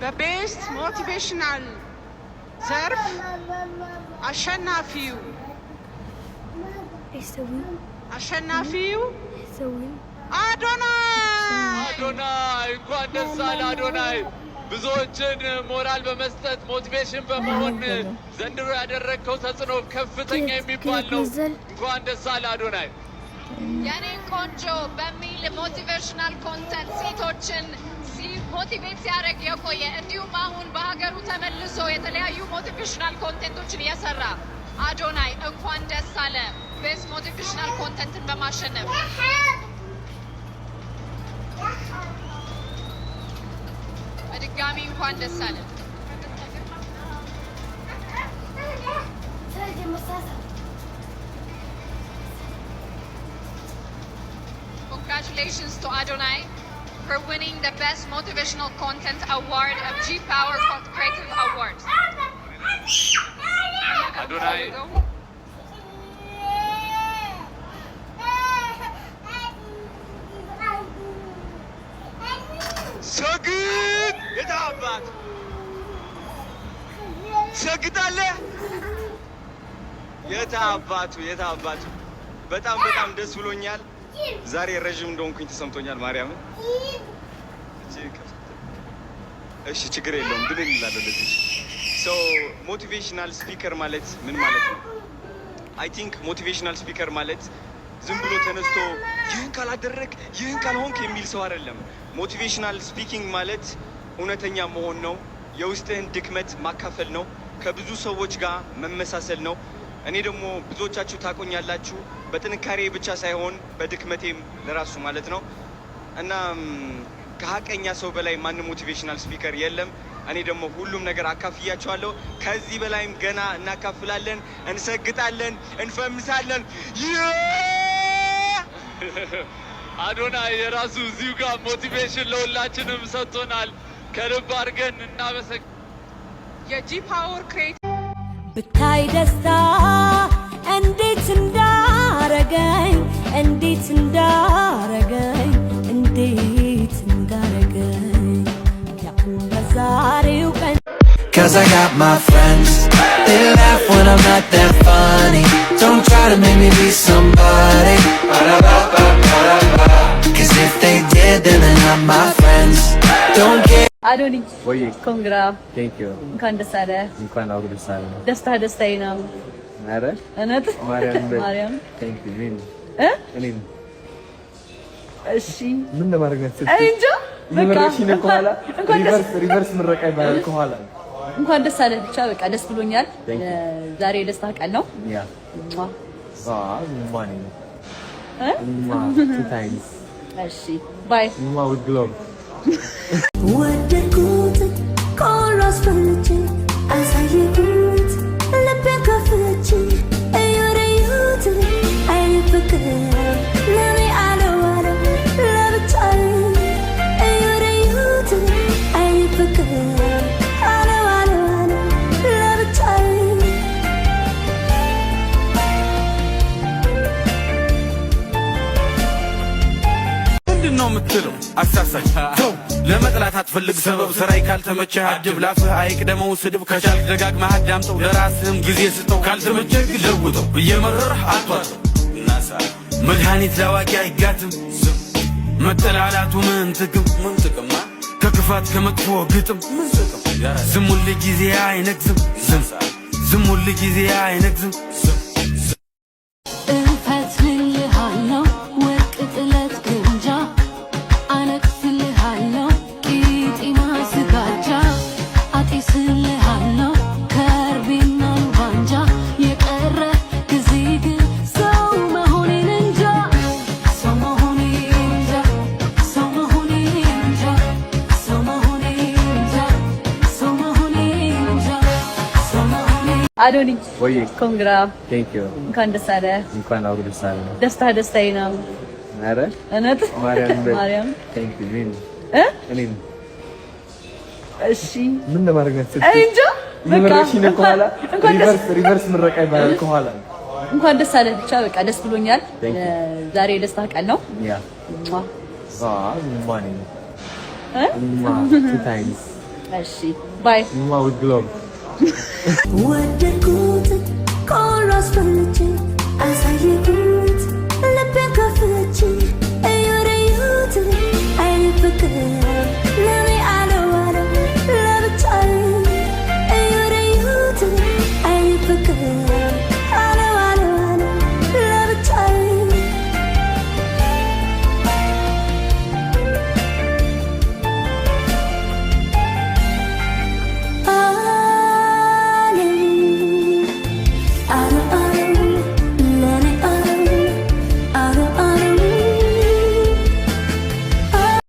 በቤስት ሞቲቬሽናል ዘርፍ አሸናፊው አዶናይ እንኳን ደስ አለ አዶናይ። ብዙዎችን ሞራል በመስጠት ሞቲቬሽን በመሆን ዘንድሮ ያደረግከው ተጽዕኖ ከፍተኛ የሚባል ነው። እንኳን ደስ አለ አዶናይ። የኔ ቆንጆ በሚል ሞቲቬሽናል ኮንተንት ሴቶችን ሞቲቬት ሲያደርግ የቆየ እንዲሁም አሁን በሀገሩ ተመልሶ የተለያዩ ሞቲቬሽናል ኮንቴንቶችን እየሰራ አዶናይ እንኳን ደስ አለ ቤስት ሞቲቬሽናል ኮንተንትን በማሸነፍ። በድጋሚ እንኳን ደስ አለ። Congratulations to Adonai for winning the Best Motivational Content Award of G-Power Creative Awards. Adonai. ሰግጥ የታባት ሰግጣለህ። የታባቱ በጣም ደስ ብሎኛል። ዛሬ ረጅም እንደሆንኩኝ ተሰምቶኛል። ማርያምን እሺ ችግር የለውም ድል ይላል። ለዚህ ሶ ሞቲቬሽናል ስፒከር ማለት ምን ማለት ነው? አይ ቲንክ ሞቲቬሽናል ስፒከር ማለት ዝም ብሎ ተነስቶ ይህን ካላደረግ ይህን ካልሆንክ የሚል ሰው አይደለም። ሞቲቬሽናል ስፒኪንግ ማለት እውነተኛ መሆን ነው። የውስጥህን ድክመት ማካፈል ነው። ከብዙ ሰዎች ጋር መመሳሰል ነው። እኔ ደግሞ ብዙዎቻችሁ ታቆኛላችሁ በጥንካሬ ብቻ ሳይሆን በድክመቴም ለራሱ ማለት ነው። እና ከሀቀኛ ሰው በላይ ማንም ሞቲቬሽናል ስፒከር የለም። እኔ ደግሞ ሁሉም ነገር አካፍያችኋለሁ። ከዚህ በላይም ገና እናካፍላለን፣ እንሰግጣለን፣ እንፈምሳለን። አዶናይ የራሱ እዚሁ ጋር ሞቲቬሽን ለሁላችንም ሰጥቶናል። ከልብ አድርገን እናመሰግ የጂ ፓወር ክሬት ብታይ ደስታ እንዴት እንዳረገኝ ያሁን በዛሬው ቀን 'Cause I got my friends, they laugh when I'm not that funny. Don't try to make me be somebody. 'Cause if they did, then they're not my friends. Don't care. አዶኒ ወይ ኮንግራ ቴንክ ዩ እንኳን ደስ አለ። እንኳን አብሮ ደስ አለ። ደስታዬ ነው። አረ እውነት ማርያም ቴንክ ዩ እኔ እሺ ምን ለማድረግ ነው? እንጃ በቃ ሪቨርስ ምረቃ ይባላል ከኋላ። እንኳን ደስ አለ ብቻ በቃ ደስ ብሎኛል። ዛሬ የደስታ ቀን ነው። ያ ማኒ እሺ ባይ with glove ወደድኩት ኮራስ ፈልቼ አሳየሁት ልቤን ከፍቼ እየወረዩት አይን ፍቅር ለኔ አለው ለብቻዬ እየወረዩት አይን ፍቅር አለው ለብቻዬ ምንድነው የምትለው? አሳሳች ተው ለመጥላት አትፈልግ ሰበብ ስራይ ካልተመቸህ አድብ ላፍህ አይቅደመው ስድብ ከቻልክ ደጋግመህ አዳምጠው ለራስህም ጊዜ ስጠው ካልተመቸህ ግን ለውጠው እየመረረህ አትዋጠው መድኃኒት ላዋቂ አይጋትም መጠላላቱ ምን ጥቅም ከክፋት ከመጥፎ ግጥም ዝም ሁል ጊዜ አይነግዝም ዝም ሁል ጊዜ አይነግዝም እፈትልሃለሁ ወርቅ ጥለት ግምጃ አነጥፍልሃለሁ ቂጤና ስጋጃ አጤስልሃለሁ ከርቤና ባንጃ የቀረ ጊዜ ግን ሰው መሆኔን እንጃ ሰው መሆኔን እንጃ ሰው መሆኔን እንጃ ሰው መሆኔን እንጃ ሰው መሆኔን እንጃ ሰው መሆኔን አዶኒ ወይ ኮንግራ ቴንክ ዩ እንኳን ደስ አለ። እንኳን አብሮ ደስ አለ። ደስታዬ ነው። አረ እውነት ማርያም ቴንክ ዩ እኔ እሺ ምን ለማድረግ ነው? እንጃ በቃ ሪቨርስ ምረቃ ይባላል ከኋላ። እንኳን ደስ አለ ብቻ በቃ ደስ ብሎኛል። ዛሬ የደስታ ቀን ነው። ያ ማኒ እሺ ባይ ማውድሎም ወደድኩት ኮራስ ፈልጬ አሳየኩ